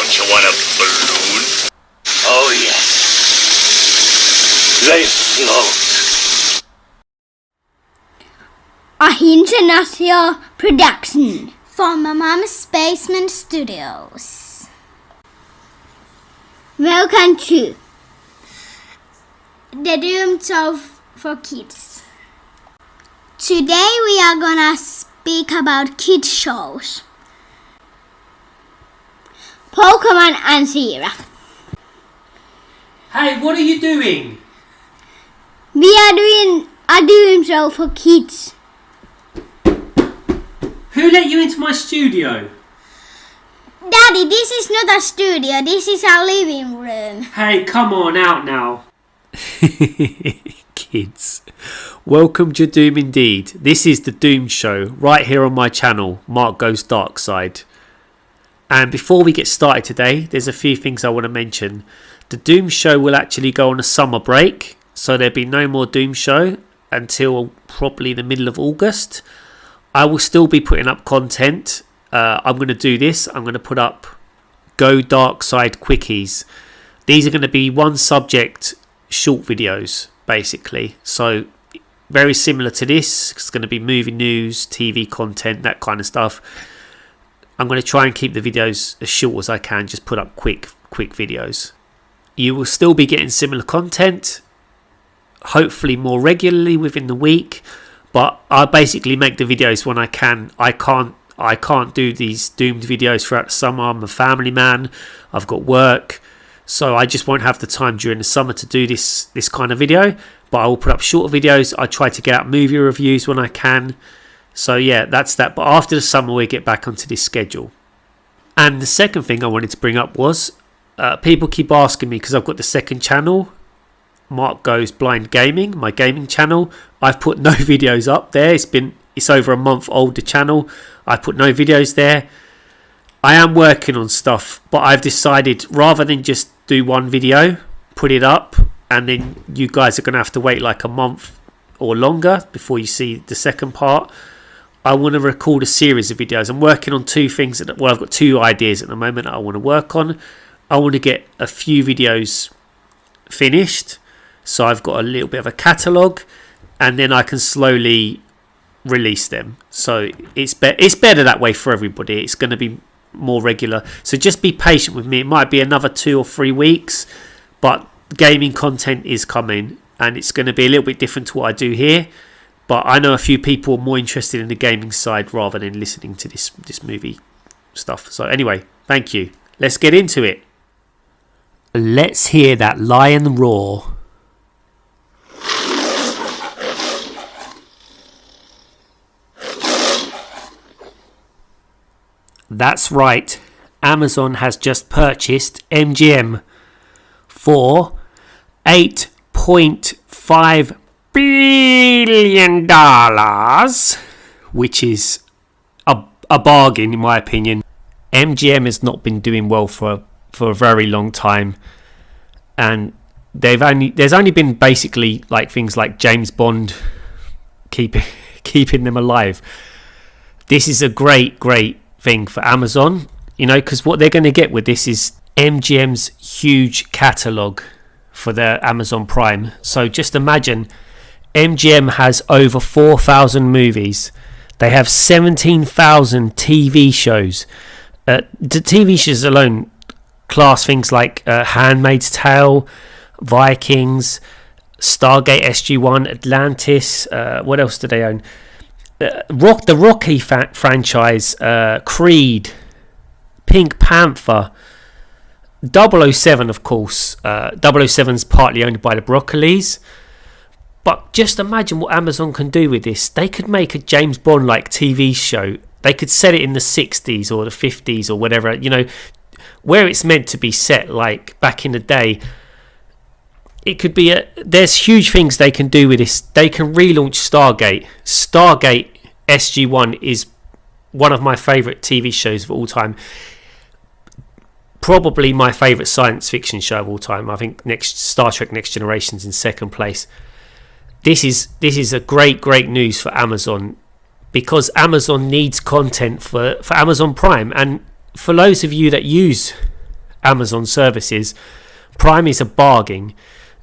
Don't you want a balloon? Oh, yes. They float. A international production from Mama's Basement Studios. Welcome to the Doom Show for Kids. Today we are gonna speak about kids shows. Pokemon and Zero. Hey, what are you doing? We are doing a Doom Show for kids. Who let you into my studio? Daddy, this is not a studio, this is our living room. Hey, come on, out now. Kids, welcome to Doom Indeed. This is the Doom Show right here on my channel, Mark Goes Dark Side. And before we get started today, there's a few things I want to mention. The Doom Show will actually go on a summer break, so there'll be no more Doom Show until probably the middle of August. I will still be putting up content. I'm going to do this. I'm going to put up Go Dark Side quickies. These are going to be one subject short videos, basically. So very similar to this. It's going to be movie news, TV content, that kind of stuff. I'm going to try and keep the videos as short as I can. Just put up quick videos. You will still be getting similar content, hopefully more regularly within the week. But I basically make the videos when I can. I can't do these doomed videos throughout the summer. I'm a family man. I've got work. So I just won't have the time during the summer to do this kind of video. But I will put up shorter videos. I try to get out movie reviews when I can. So yeah, that's that. But after the summer, we get back onto this schedule. And the second thing I wanted to bring up was people keep asking me, because I've got the second channel, Mark Goes Blind Gaming, my gaming channel. I've put no videos up there. It's over a month old, the channel. I've put no videos there. I am working on stuff, but I've decided rather than just do one video, put it up, and then you guys are going to have to wait like a month or longer before you see the second part. I want to record a series of videos. I'm working on two things. I've got two ideas at the moment that I want to work on. I want to get a few videos finished, so I've got a little bit of a catalogue, and then I can slowly release them. So it's better that way for everybody. It's going to be more regular. So just be patient with me. It might be another 2 or 3 weeks, but gaming content is coming, and it's going to be a little bit different to what I do here. But I know a few people are more interested in the gaming side rather than listening to this movie stuff. So anyway, thank you. Let's get into it. Let's hear that lion roar. That's right. Amazon has just purchased MGM for $8.5 billion, which is a bargain in my opinion. MGM has not been doing well for a very long time, and there's only been basically like things like James Bond keeping them alive. This is a great thing for Amazon, because what they're going to get with this is MGM's huge catalogue for their Amazon Prime. So just imagine, MGM has over 4,000 movies. They have 17,000 TV shows. The TV shows alone class things like Handmaid's Tale, Vikings, Stargate SG-1, Atlantis. What else do they own? The Rocky franchise, Creed, Pink Panther, 007, of course. 007's partly owned by the Broccolis. But just imagine what Amazon can do with this. They could make a James Bond-like TV show. They could set it in the 60s or the 50s or whatever, where it's meant to be set, like back in the day. It could be there's huge things they can do with this. They can relaunch Stargate. Stargate SG-1 is one of my favourite TV shows of all time. Probably my favourite science fiction show of all time. I think Star Trek Next Generation's in second place. This is a great news for Amazon, because Amazon needs content for Amazon Prime. And for those of you that use Amazon services, Prime is a bargain.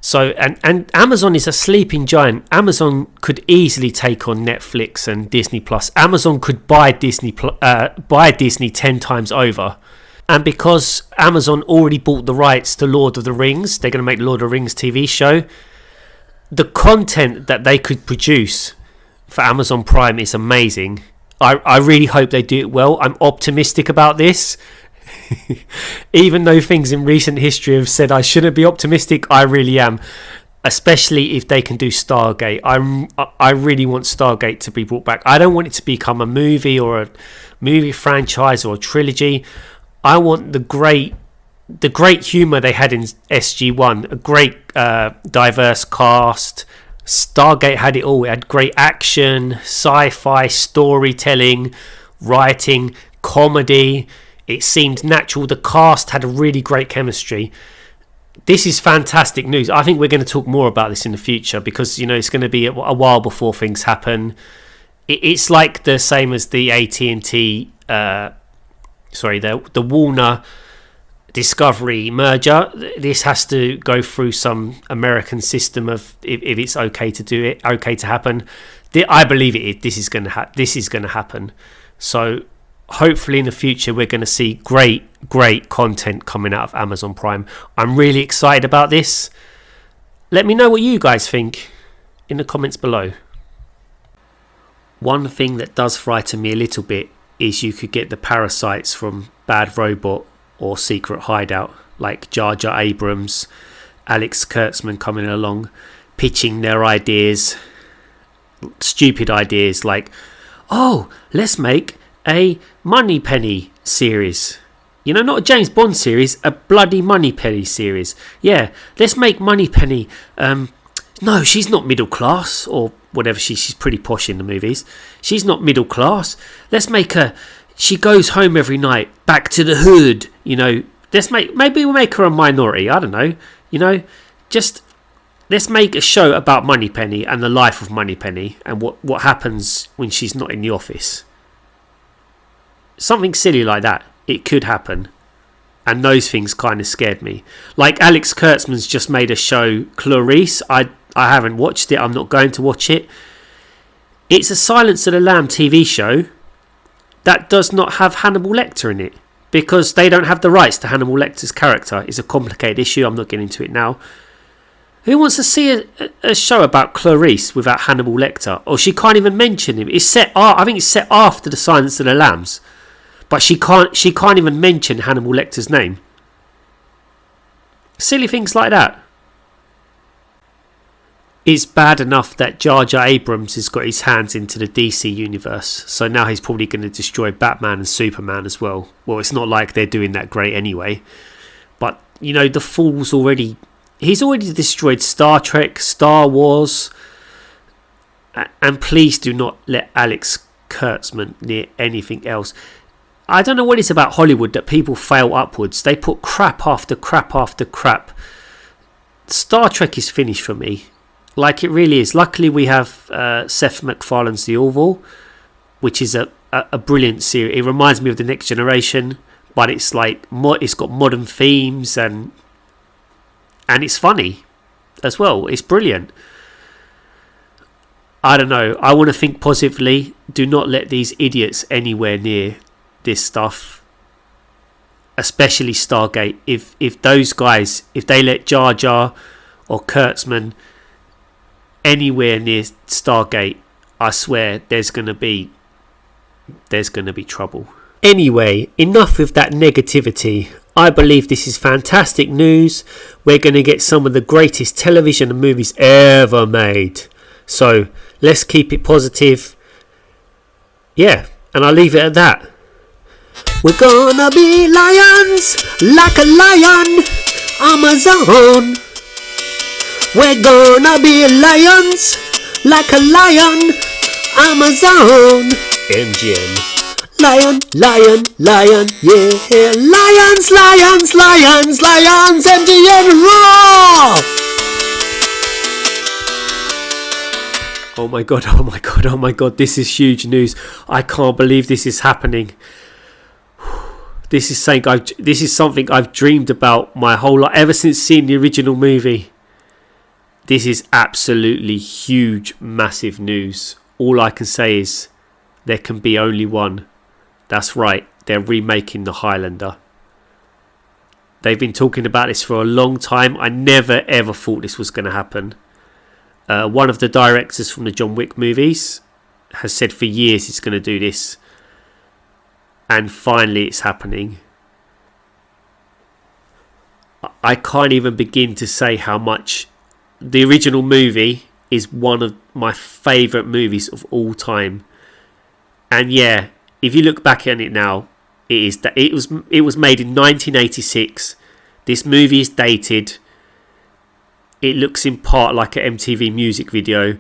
So, and Amazon is a sleeping giant. Amazon could easily take on Netflix and Disney Plus. Amazon could buy Disney 10 times over. And because Amazon already bought the rights to Lord of the Rings, they're going to make the Lord of the Rings TV show. The content that they could produce for Amazon Prime is amazing. I really hope they do it well. I'm optimistic about this. Even though things in recent history have said I shouldn't be optimistic, I really am. Especially if they can do Stargate. I really want Stargate to be brought back. I don't want it to become a movie or a movie franchise or a trilogy. I want the great humour they had in SG-1, a great diverse cast. Stargate had it all. It had great action, sci-fi, storytelling, writing, comedy. It seemed natural. The cast had a really great chemistry. This is fantastic news. I think we're going to talk more about this in the future because, it's going to be a while before things happen. It's like the same as the AT&T, the Warner Discovery merger. This has to go through some American system of if it's okay to do it, okay to happen. I believe it is. This is going to happen. So hopefully in the future we're going to see great content coming out of Amazon Prime. I'm really excited about this. Let me know what you guys think in the comments below. One thing that does frighten me a little bit is you could get the parasites from Bad Robot or Secret Hideout, like Jar Jar Abrams, Alex Kurtzman coming along, pitching their ideas, stupid ideas like, oh, let's make a Moneypenny series. Not a James Bond series, a bloody Moneypenny series. Yeah, let's make Moneypenny. No, she's not middle class or whatever. She's pretty posh in the movies. She's not middle class. Let's make her. She goes home every night, back to the hood. Maybe we'll make her a minority. I don't know. Just let's make a show about Moneypenny and the life of Moneypenny and what happens when she's not in the office. Something silly like that. It could happen. And those things kind of scared me. Like Alex Kurtzman's just made a show, Clarice. I haven't watched it. I'm not going to watch it. It's a Silence of the Lamb TV show that does not have Hannibal Lecter in it. Because they don't have the rights to Hannibal Lecter's character. It's a complicated issue. I'm not getting into it now. Who wants to see a show about Clarice without Hannibal Lecter? Or she can't even mention him. I think it's set after the Silence of the Lambs. But she can't even mention Hannibal Lecter's name. Silly things like that. It's bad enough that Jar Jar Abrams has got his hands into the DC universe. So now he's probably going to destroy Batman and Superman as well. Well, it's not like they're doing that great anyway. But, the fool's already... He's already destroyed Star Trek, Star Wars. And please do not let Alex Kurtzman near anything else. I don't know what it's about Hollywood that people fail upwards. They put crap after crap after crap. Star Trek is finished for me. Like it really is. Luckily we have Seth MacFarlane's The Orville, which is a brilliant series. It reminds me of The Next Generation, but it's like it's got modern themes and it's funny as well. It's brilliant. I don't know. I want to think positively. Do not let these idiots anywhere near this stuff, especially Stargate. If those guys, if they let Jar Jar or Kurtzman anywhere near Stargate, I swear there's gonna be trouble. Anyway, enough with that negativity. I believe this is fantastic news. We're gonna get some of the greatest television and movies ever made. So let's keep it positive. Yeah, and I'll leave it at that. We're gonna be lions, like a lion, Amazon. We're gonna be lions, like a lion, Amazon. MGM. Lion, lion, lion, yeah. Lions, lions, lions, lions, MGM, roar! Oh my god, oh my god, oh my god, this is huge news. I can't believe this is happening. This is something I've dreamed about my whole life, ever since seeing the original movie. This is absolutely huge, massive news. All I can say is there can be only one. That's right, they're remaking The Highlander. They've been talking about this for a long time. I never ever thought this was going to happen. One of the directors from the John Wick movies has said for years he's going to do this. And finally it's happening. I can't even begin to say how much the original movie is one of my favourite movies of all time. And yeah, if you look back on it now, it was made in 1986. This movie is dated. It looks in part like an MTV music video.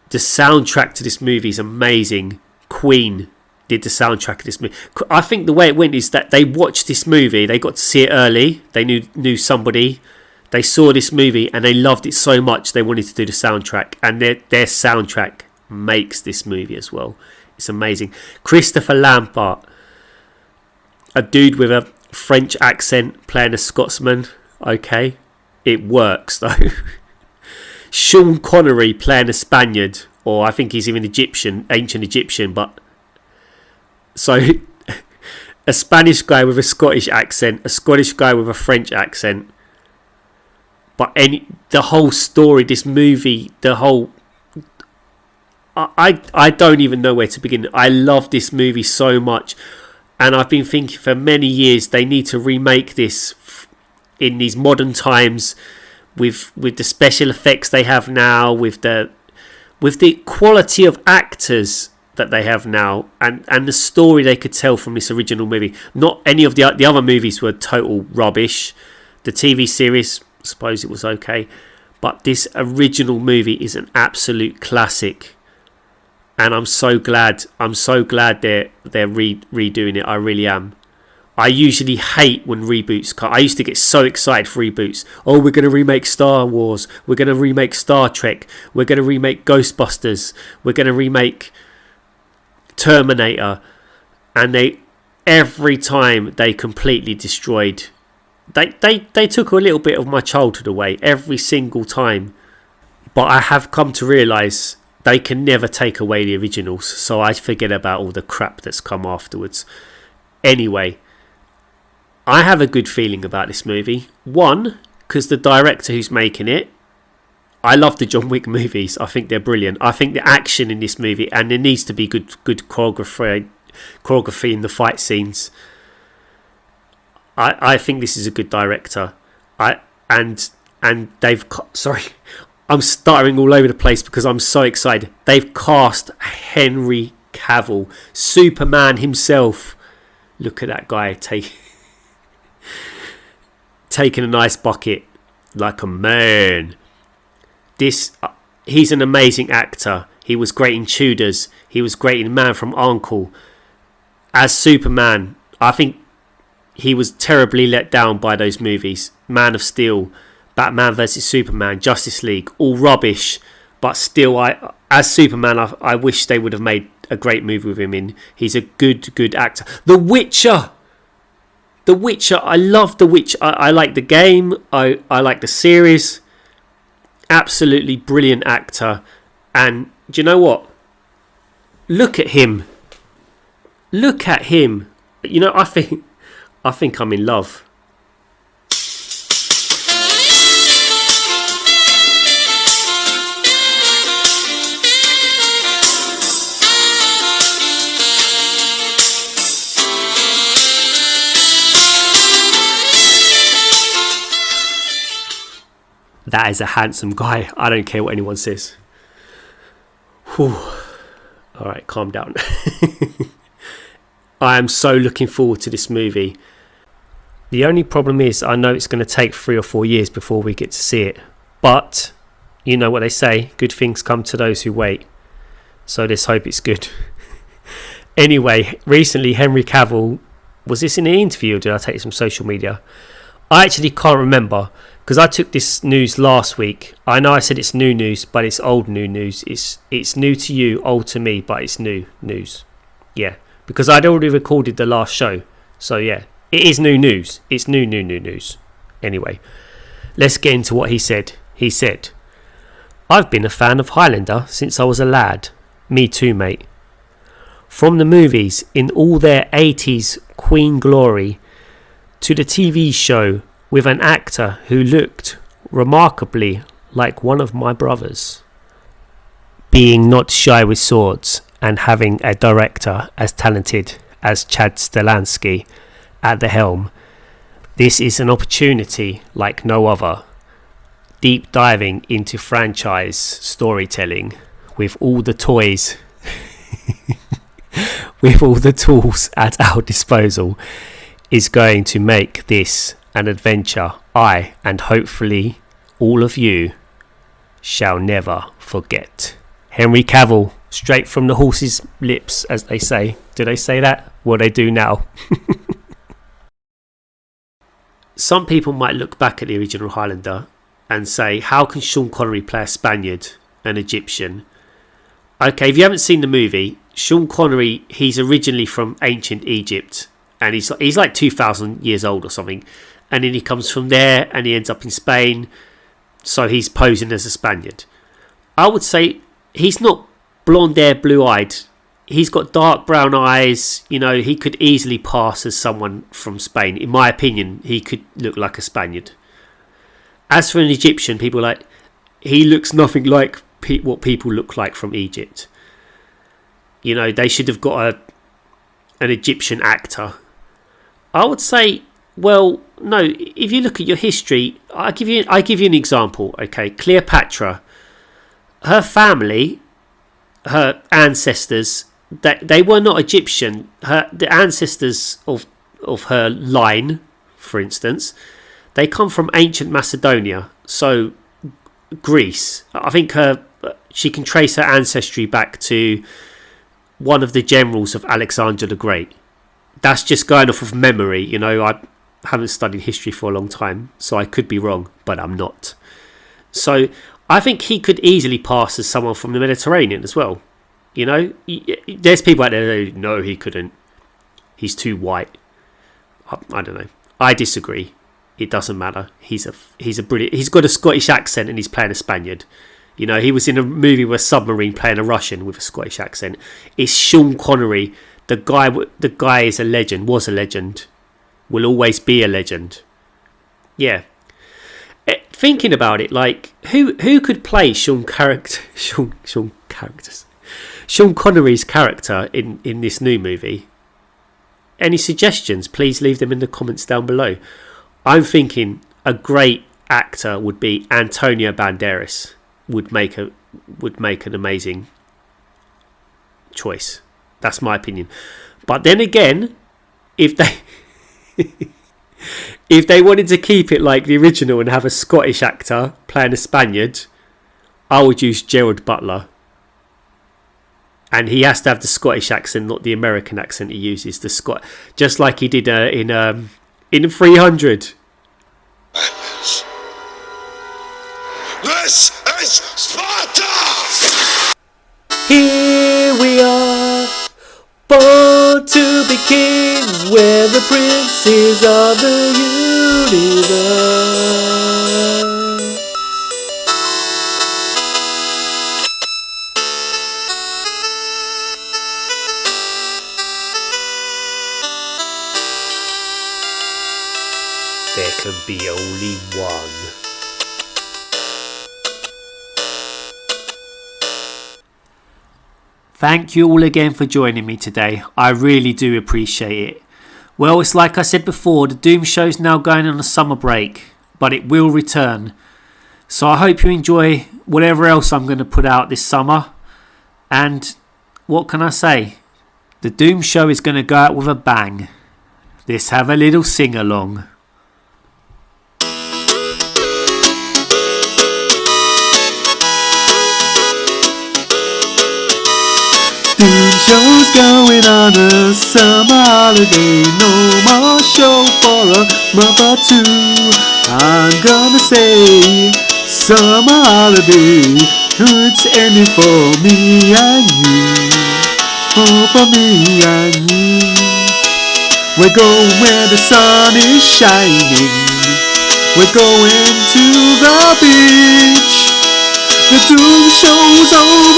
The soundtrack to this movie is amazing. Queen did the soundtrack of this movie. I think the way it went is that they watched this movie. They got to see it early. They knew somebody. They saw this movie and they loved it so much they wanted to do the soundtrack. And their soundtrack makes this movie as well. It's amazing. Christopher Lambert, a dude with a French accent playing a Scotsman. Okay, it works though. Sean Connery playing a Spaniard, or I think he's even ancient Egyptian, but so a Spanish guy with a Scottish accent, a Scottish guy with a French accent. But the whole story, this movie, I don't even know where to begin. I love this movie so much, and I've been thinking for many years they need to remake this in these modern times with the special effects they have now, with the quality of actors that they have now, and the story they could tell from this original movie. Not any of the other movies were total rubbish. The TV series, I suppose it was okay, but this original movie is an absolute classic. And I'm so glad they're redoing it. I really am. I usually hate when reboots come. I used to get so excited for reboots. Oh, we're going to remake Star Wars. We're going to remake Star Trek. We're going to remake Ghostbusters. We're going to remake Terminator. And every time they completely destroyed. They took a little bit of my childhood away every single time. But I have come to realise they can never take away the originals, so I forget about all the crap that's come afterwards. Anyway, I have a good feeling about this movie. One, because the director who's making it, I love the John Wick movies. I think they're brilliant. I think the action in this movie, and there needs to be good choreography in the fight scenes. I think this is a good director. And they've sorry. I'm stuttering all over the place because I'm so excited. They've cast Henry Cavill, Superman himself. Look at that guy taking an ice bucket like a man. He's an amazing actor. He was great in Tudors. He was great in Man from U.N.C.L.E. As Superman, I think he was terribly let down by those movies. Man of Steel, Batman vs Superman, Justice League, all rubbish. But still, as Superman, I wish they would have made a great movie with him in. He's a good actor. The Witcher. I love The Witcher. I like the game. I like the series. Absolutely brilliant actor. And do you know what? Look at him. You know, I think I'm in love. That is a handsome guy. I don't care what anyone says. Whew. All right, calm down. I am so looking forward to this movie. The only problem is I know it's going to take 3 or 4 years before we get to see it. But you know what they say, good things come to those who wait. So let's hope it's good. Anyway, recently Henry Cavill, was this in an interview or did I take this from social media? I actually can't remember because I took this news last week. I know I said it's new news, but it's old new news. It's new to you, old to me, but it's new news. Yeah, because I'd already recorded the last show. So yeah, it is new news. It's new news. Anyway, let's get into what he said. He said, "I've been a fan of Highlander since I was a lad." Me too, mate. From the movies in all their 80s Queen glory to the TV show with an actor who looked remarkably like one of my brothers. Being not shy with swords and having a director as talented as Chad Stelansky at the helm, this is an opportunity like no other. Deep diving into franchise storytelling with all the toys with all the tools at our disposal is going to make this an adventure I, and hopefully all of you, shall never forget. Henry Cavill, straight from the horse's lips, as they say. Do they say that? Well, they do now. Some people might look back at the original Highlander and say, how can Sean Connery play a Spaniard, an Egyptian? Okay, if you haven't seen the movie, Sean Connery, he's originally from ancient Egypt, and he's like 2,000 years old or something, and then he comes from there and he ends up in Spain, so he's posing as a Spaniard. I would say he's not blonde hair, blue-eyed. He's got dark brown eyes. You know, he could easily pass as someone from Spain. In my opinion, he could look like a Spaniard. As for an Egyptian, people are like, he looks nothing like what people look like from Egypt. You know, they should have got an Egyptian actor. I would say, well, no. If you look at your history, I give you an example. Okay, Cleopatra, her family, her ancestors, they were not Egyptian. The ancestors of her line, for instance, they come from ancient Macedonia. So Greece. I think she can trace her ancestry back to one of the generals of Alexander the Great. That's just going off of memory. You know, I haven't studied history for a long time, so I could be wrong, but I'm not. So I think he could easily pass as someone from the Mediterranean as well. You know, there's people out there that say, no, he couldn't. He's too white. I don't know. I disagree. It doesn't matter. He's a brilliant. He's got a Scottish accent and he's playing a Spaniard. You know, he was in a movie with a submarine playing a Russian with a Scottish accent. It's Sean Connery. The guy is a legend. Was a legend. Will always be a legend. Yeah. Thinking about it, like who could play Sean Connery's character in this new movie? Any suggestions? Please leave them in the comments down below. I'm thinking a great actor would be Antonio Banderas. Would make an amazing choice. That's my opinion. But then again, if they wanted to keep it like the original and have a Scottish actor playing a Spaniard, I would use Gerald Butler. And he has to have the Scottish accent, not the American accent he uses. Just like he did in 300. This is Sparta! Here we are, born to be kings, we're the princes of the universe. There can be only one. Thank you all again for joining me today. I really do appreciate it. Well, it's like I said before, the Doom Show's now going on a summer break, but it will return. So I hope you enjoy whatever else I'm going to put out this summer. And what can I say? The Doom Show is going to go out with a bang. Let's have a little sing-along. Doom show's going on a summer holiday. No more show for a month or two. I'm gonna say summer holiday. It's ending for me and you. Oh, for me and you. We're going where the sun is shining. We're going to the beach. The Doom Show's over.